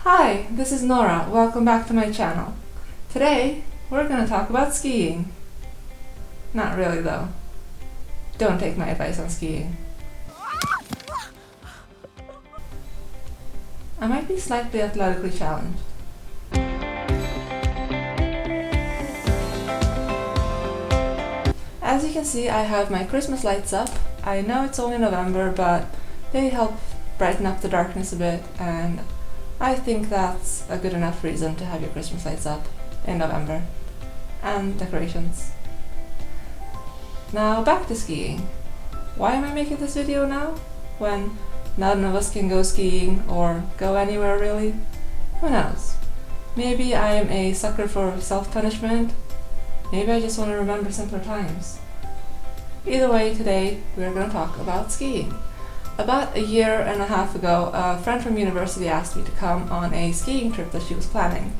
Hi, this is Nora. Welcome back to my channel. Today, we're going to talk about skiing. Not really though. Don't take my advice on skiing. I might be slightly athletically challenged. As you can see, I have my Christmas lights up. I know it's only November, but they help brighten up the darkness a bit, and I think that's a good enough reason to have your Christmas lights up in November. And decorations. Now back to skiing. Why am I making this video now? When none of us can go skiing or go anywhere really? Who knows? Maybe I am a sucker for self-punishment. Maybe I just want to remember simpler times. Either way, today we're going to talk about skiing. About a year and a half ago, a friend from university asked me to come on a skiing trip that she was planning.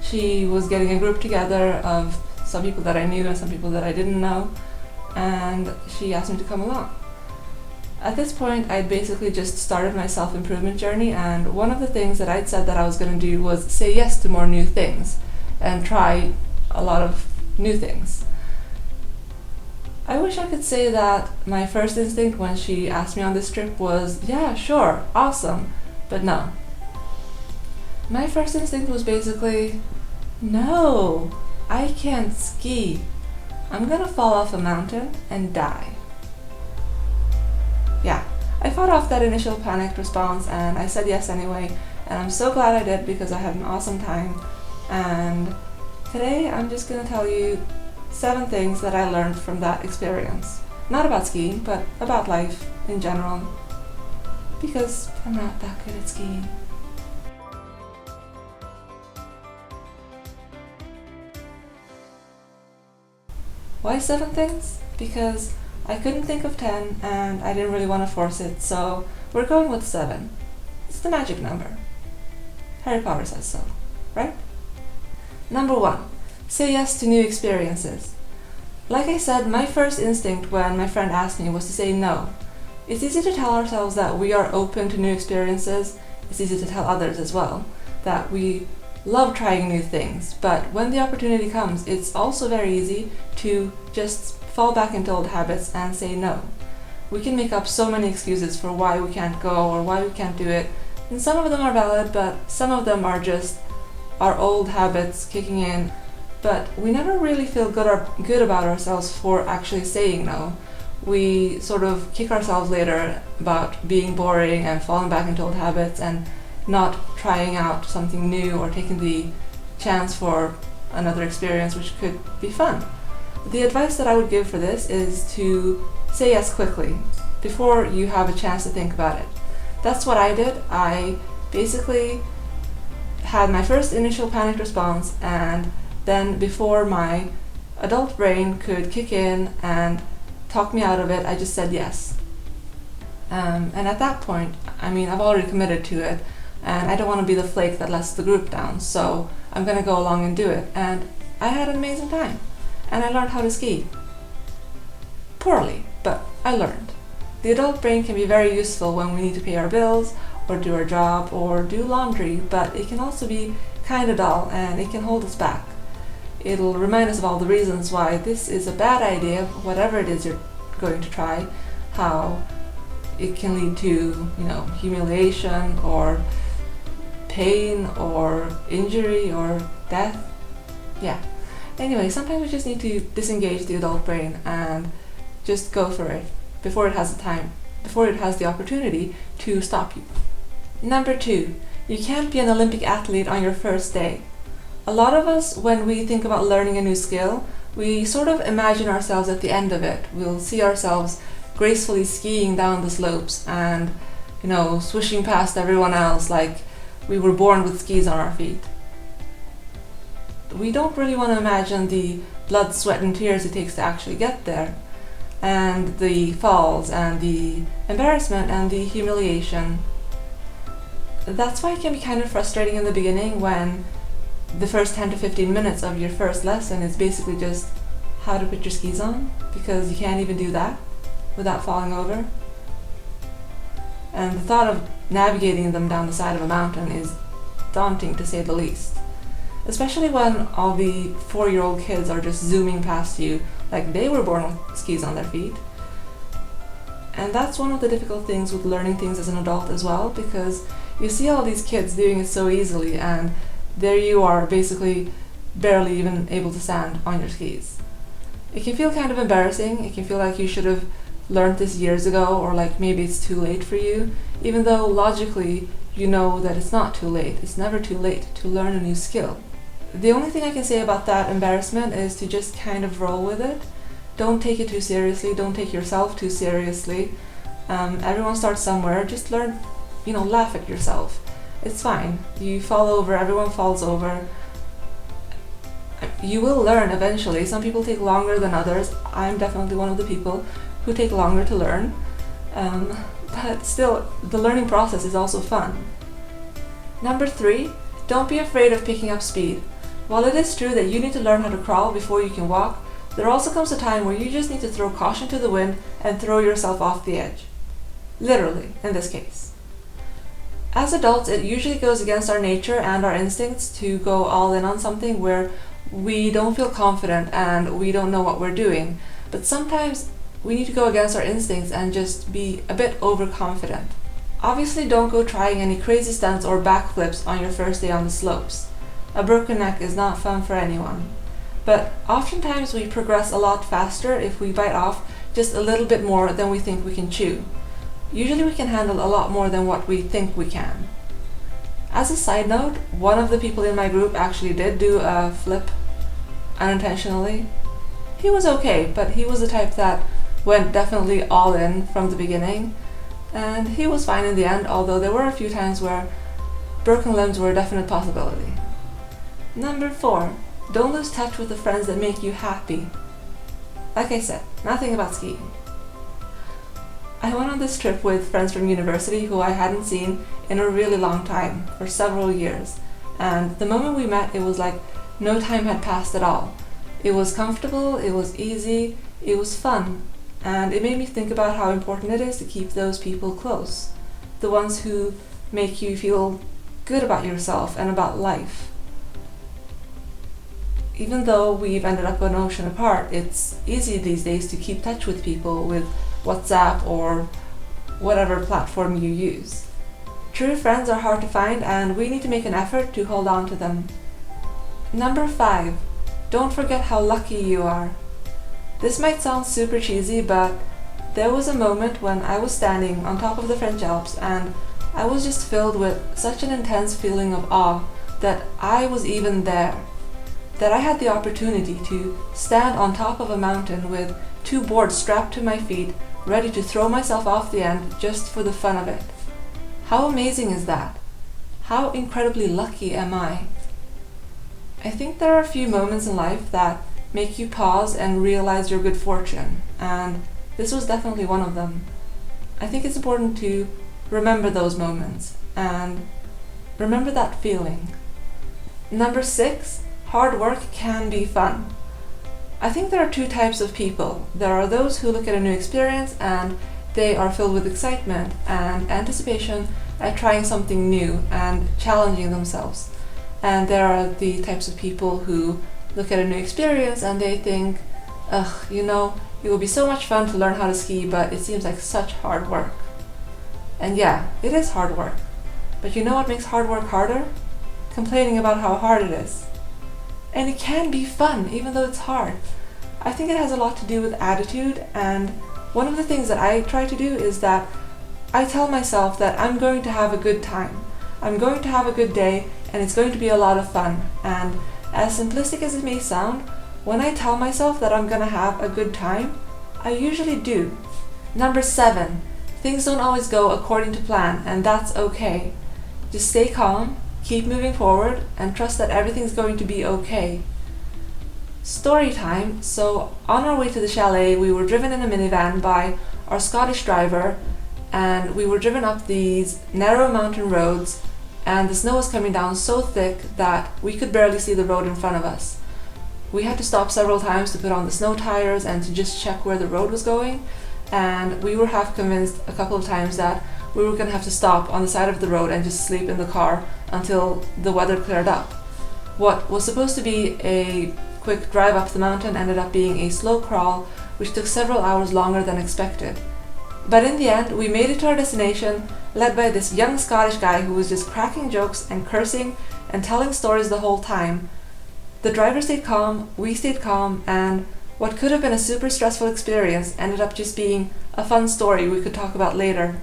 She was getting a group together of some people that I knew and some people that I didn't know, and she asked me to come along. At this point, I'd basically just started my self-improvement journey, and one of the things that I'd said that I was going to do was say yes to more new things and try a lot of new things. I wish I could say that my first instinct when she asked me on this trip was, yeah, sure, awesome, but no. My first instinct was basically, no, I can't ski. I'm gonna fall off a mountain and die. Yeah, I fought off that initial panicked response and I said yes anyway, and I'm so glad I did because I had an awesome time. And today I'm just gonna tell you 7 things that I learned from that experience. Not about skiing, but about life in general. Because I'm not that good at skiing. Why 7 things? Because I couldn't think of 10 and I didn't really want to force it, so we're going with 7. It's the magic number. Harry Potter says so, right? Number 1. Say yes to new experiences. Like I said, my first instinct when my friend asked me was to say no. It's easy to tell ourselves that we are open to new experiences. It's easy to tell others as well that we love trying new things, but when the opportunity comes, it's also very easy to just fall back into old habits and say no. We can make up so many excuses for why we can't go or why we can't do it, and some of them are valid, but some of them are just our old habits kicking in. But we never really feel good about ourselves for actually saying no. We sort of kick ourselves later about being boring and falling back into old habits and not trying out something new or taking the chance for another experience which could be fun. The advice that I would give for this is to say yes quickly before you have a chance to think about it. That's what I did. I basically had my first initial panicked response, and then before my adult brain could kick in and talk me out of it, I just said yes. And at that point, I've already committed to it, and I don't want to be the flake that lets the group down, so I'm going to go along and do it. And I had an amazing time, and I learned how to ski. Poorly, but I learned. The adult brain can be very useful when we need to pay our bills, or do our job, or do laundry, but it can also be kind of dull, and it can hold us back. It'll remind us of all the reasons why this is a bad idea, whatever it is you're going to try, how it can lead to, humiliation or pain or injury or death. Yeah. Anyway, sometimes we just need to disengage the adult brain and just go for it before it has the opportunity to stop you. Number 2, you can't be an Olympic athlete on your first day. A lot of us, when we think about learning a new skill, we sort of imagine ourselves at the end of it. We'll see ourselves gracefully skiing down the slopes and, swishing past everyone else like we were born with skis on our feet. We don't really want to imagine the blood, sweat and tears it takes to actually get there, and the falls and the embarrassment and the humiliation. That's why it can be kind of frustrating in the beginning when the first 10 to 15 minutes of your first lesson is basically just how to put your skis on, because you can't even do that without falling over. And the thought of navigating them down the side of a mountain is daunting to say the least. Especially when all the 4-year-old kids are just zooming past you like they were born with skis on their feet. And that's one of the difficult things with learning things as an adult as well, because you see all these kids doing it so easily, and there you are basically barely even able to stand on your skis. It can feel kind of embarrassing. It can feel like you should have learned this years ago, or like maybe it's too late for you, even though logically you know that it's not too late. It's never too late to learn a new skill. The only thing I can say about that embarrassment is to just kind of roll with it. Don't take it too seriously. Don't take yourself too seriously. Everyone starts somewhere. Just learn, laugh at yourself. It's fine. You fall over, everyone falls over. You will learn eventually. Some people take longer than others. I'm definitely one of the people who take longer to learn. But still, the learning process is also fun. Number 3, don't be afraid of picking up speed. While it is true that you need to learn how to crawl before you can walk, there also comes a time where you just need to throw caution to the wind and throw yourself off the edge. Literally, in this case. As adults, it usually goes against our nature and our instincts to go all in on something where we don't feel confident and we don't know what we're doing. But sometimes we need to go against our instincts and just be a bit overconfident. Obviously, don't go trying any crazy stunts or backflips on your first day on the slopes. A broken neck is not fun for anyone. But oftentimes we progress a lot faster if we bite off just a little bit more than we think we can chew. Usually we can handle a lot more than what we think we can. As a side note, one of the people in my group actually did do a flip unintentionally. He was okay, but he was the type that went definitely all in from the beginning, and he was fine in the end, although there were a few times where broken limbs were a definite possibility. Number 4, don't lose touch with the friends that make you happy. Like I said, nothing about skiing. I went on this trip with friends from university who I hadn't seen in a really long time, for several years, and the moment we met, it was like no time had passed at all. It was comfortable, it was easy, it was fun, and it made me think about how important it is to keep those people close, the ones who make you feel good about yourself and about life. Even though we've ended up an ocean apart, it's easy these days to keep touch with people with WhatsApp or whatever platform you use. True friends are hard to find, and we need to make an effort to hold on to them. Number 5, don't forget how lucky you are. This might sound super cheesy, but there was a moment when I was standing on top of the French Alps and I was just filled with such an intense feeling of awe that I was even there. That I had the opportunity to stand on top of a mountain with 2 boards strapped to my feet, ready to throw myself off the end just for the fun of it. How amazing is that? How incredibly lucky am I? I think there are a few moments in life that make you pause and realize your good fortune, and this was definitely one of them. I think it's important to remember those moments and remember that feeling. Number 6, hard work can be fun. I think there are 2 types of people. There are those who look at a new experience and they are filled with excitement and anticipation at trying something new and challenging themselves. And there are the types of people who look at a new experience and they think, it will be so much fun to learn how to ski, but it seems like such hard work. And yeah, it is hard work. But you know what makes hard work harder? Complaining about how hard it is. And it can be fun, even though it's hard. I think it has a lot to do with attitude, and one of the things that I try to do is that I tell myself that I'm going to have a good time. I'm going to have a good day, and it's going to be a lot of fun. And as simplistic as it may sound, when I tell myself that I'm going to have a good time, I usually do. Number 7, things don't always go according to plan, and that's okay. Just stay calm, keep moving forward, and trust that everything's going to be okay. Story time. So on our way to the chalet, we were driven in a minivan by our Scottish driver, and we were driven up these narrow mountain roads, and the snow was coming down so thick that we could barely see the road in front of us. We had to stop several times to put on the snow tires and to just check where the road was going, and we were half convinced a couple of times that we were gonna have to stop on the side of the road and just sleep in the car until the weather cleared up. What was supposed to be a quick drive up the mountain ended up being a slow crawl, which took several hours longer than expected. But in the end, we made it to our destination, led by this young Scottish guy who was just cracking jokes and cursing and telling stories the whole time. The driver stayed calm, we stayed calm, and what could have been a super stressful experience ended up just being a fun story we could talk about later.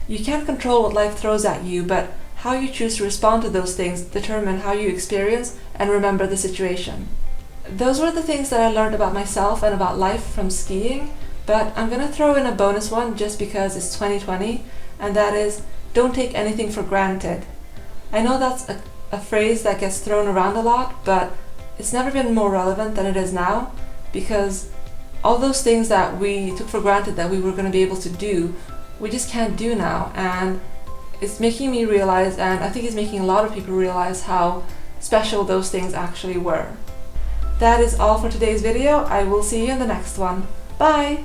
You can't control what life throws at you, but how you choose to respond to those things determine how you experience and remember the situation. Those were the things that I learned about myself and about life from skiing, but I'm gonna throw in a bonus one just because it's 2020, and that is, don't take anything for granted. I know that's a phrase that gets thrown around a lot, but it's never been more relevant than it is now, because all those things that we took for granted that we were going to be able to do, we just can't do now. And it's making me realize, and I think it's making a lot of people realize, how special those things actually were. That is all for today's video. I will see you in the next one. Bye!